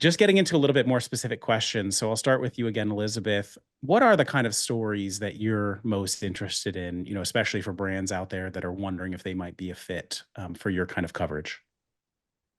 just getting into a little bit more specific questions. So I'll start with you again, Elizabeth. What are the kind of stories that you're most interested in, especially for brands out there that are wondering if they might be a fit for your kind of coverage?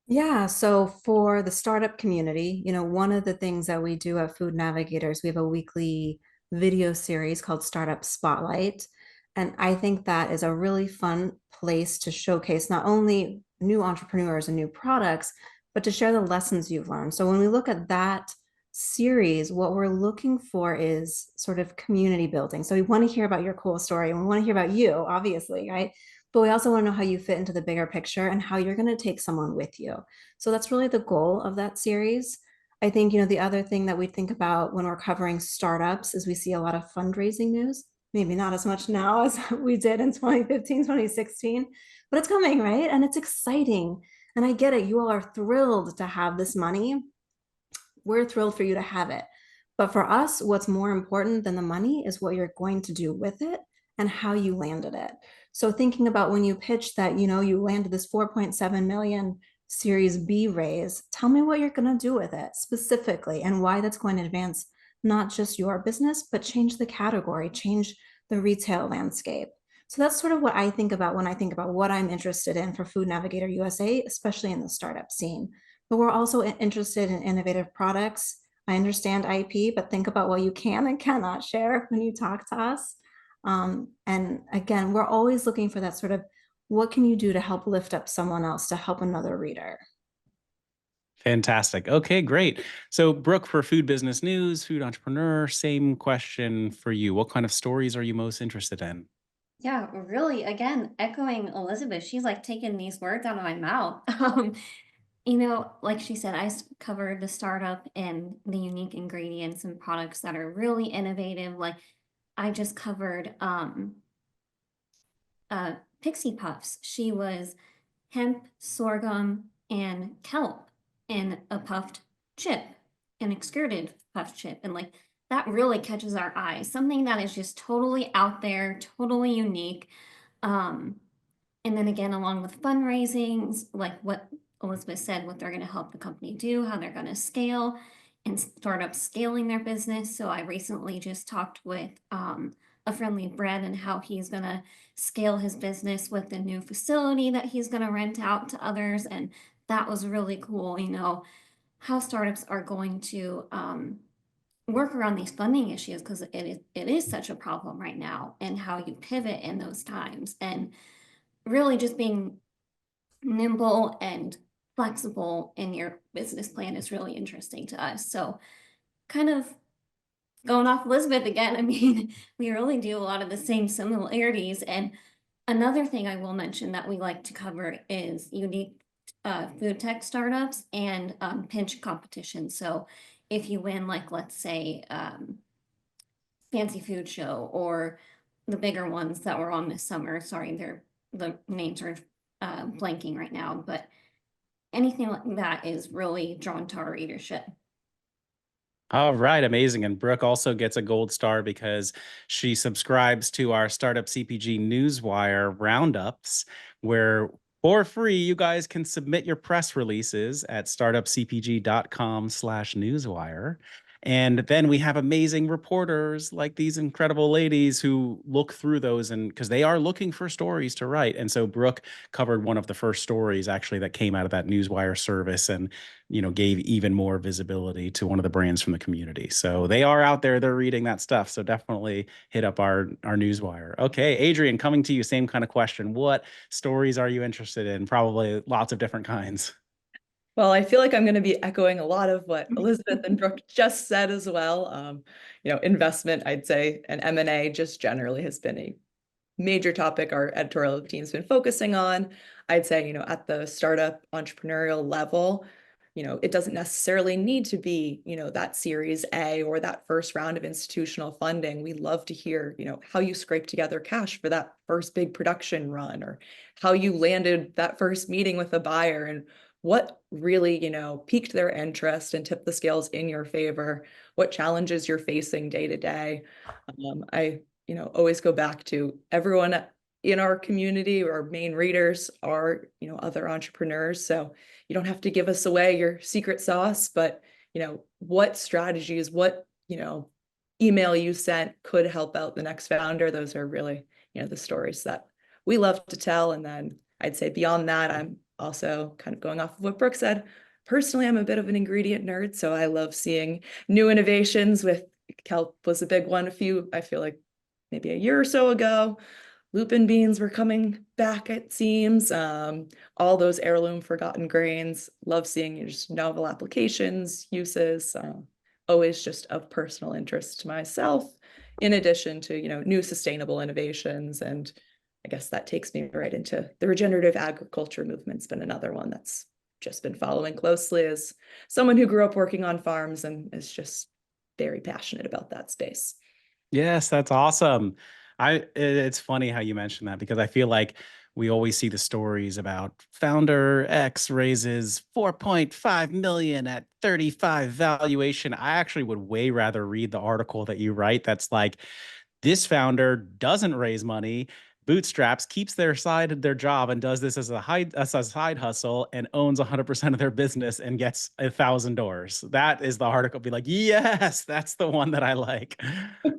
Yeah, so for the startup community, one of the things that we do at Food Navigators, we have a weekly video series called Startup Spotlight. And I think that is a really fun place to showcase not only new entrepreneurs and new products, but to share the lessons you've learned. So when we look at that series, what we're looking for is sort of community building. So we want to hear about your cool story and we want to hear about you, obviously, right? But we also want to know how you fit into the bigger picture and how you're going to take someone with you. So that's really the goal of that series. I think, the other thing that we think about when we're covering startups is we see a lot of fundraising news, maybe not as much now as we did in 2015, 2016, but it's coming, right? And it's exciting. And I get it. You all are thrilled to have this money. We're thrilled for you to have it. But for us, what's more important than the money is what you're going to do with it and how you landed it. So thinking about when you pitch that, you landed this 4.7 million Series B raise, tell me what you're going to do with it specifically and why that's going to advance not just your business, but change the category, change the retail landscape. So that's sort of what I think about when I think about what I'm interested in for Food Navigator USA, especially in the startup scene. But we're also interested in innovative products. I understand IP, but think about what you can and cannot share when you talk to us. And again, we're always looking for that sort of what can you do to help lift up someone else, to help another reader? Fantastic. Okay, great. So, Brooke, for Food Business News, Food Entrepreneur, same question for you. What kind of stories are you most interested in? Yeah, really, again, echoing Elizabeth, she's like taking these words out of my mouth. Like she said, covered the startup and the unique ingredients and products that are really innovative. Like I just covered Pixie Puffs. She was hemp, sorghum, and kelp in a puffed chip, an extruded puffed chip. And like that really catches our eyes. Something that is just totally out there, totally unique. Um, and then again, along with fundraisings, like what Elizabeth said, what they're going to help the company do, how they're going to scale and start up scaling their business. So I recently just talked with a friendly bread and how he's going to scale his business with the new facility that he's going to rent out to others. And that was really cool, how startups are going to work around these funding issues because it is such a problem right now, and how you pivot in those times, and really just being nimble and flexible in your business plan is really interesting to us. So, kind of going off Elizabeth again, I mean, we really do a lot of the same similarities. And another thing I will mention that we like to cover is unique food tech startups and pinch competition. So, if you win, like, let's say, Fancy Food Show or the bigger ones that were on this summer, sorry, the names are blanking right now, but anything like that is really drawn to our readership. All right, amazing. And Brooke also gets a gold star because she subscribes to our Startup CPG Newswire roundups, where for free you guys can submit your press releases at startupcpg.com/newswire. And then we have amazing reporters like these incredible ladies who look through those, and because they are looking for stories to write. And so Brooke covered one of the first stories actually that came out of that Newswire service. And gave even more visibility to one of the brands from the community. So they are out there, they're reading that stuff. So definitely hit up our newswire. Okay, Adrianne, coming to you, same kind of question. What stories are you interested in? Probably lots of different kinds. Well, I feel like I'm going to be echoing a lot of what Elizabeth and Brooke just said as well. Investment, I'd say, and M&A just generally has been a major topic our editorial team's been focusing on. I'd say, at the startup entrepreneurial level, it doesn't necessarily need to be, that Series A or that first round of institutional funding. We love to hear, how you scrape together cash for that first big production run, or how you landed that first meeting with a buyer, and what really, piqued their interest and tipped the scales in your favor, what challenges you're facing day to day. I always go back to everyone in our community. Our main readers are, other entrepreneurs. So you don't have to give us away your secret sauce, but what strategies, what, email you sent could help out the next founder. Those are really, the stories that we love to tell. And then I'd say beyond that, I'm also kind of going off of what Brooke said. Personally, I'm a bit of an ingredient nerd, so I love seeing new innovations. With kelp was a big one I feel like maybe a year or so ago. Lupin beans were coming back, it seems. All those heirloom forgotten grains. Love seeing just novel applications, uses. Always just of personal interest to myself, in addition to, new sustainable innovations. And I guess that takes me right into the regenerative agriculture movement's been another one that's just been following closely as someone who grew up working on farms and is just very passionate about that space. Yes, that's awesome. It's funny how you mentioned that because I feel like we always see the stories about founder X raises 4.5 million at 35 valuation. I actually would way rather read the article that you write that's like, this founder doesn't raise money, bootstraps, keeps their job, and does this as a side hustle and owns 100% of their business and gets 1,000 doors. That is the article. Be like, yes, that's the one that I like.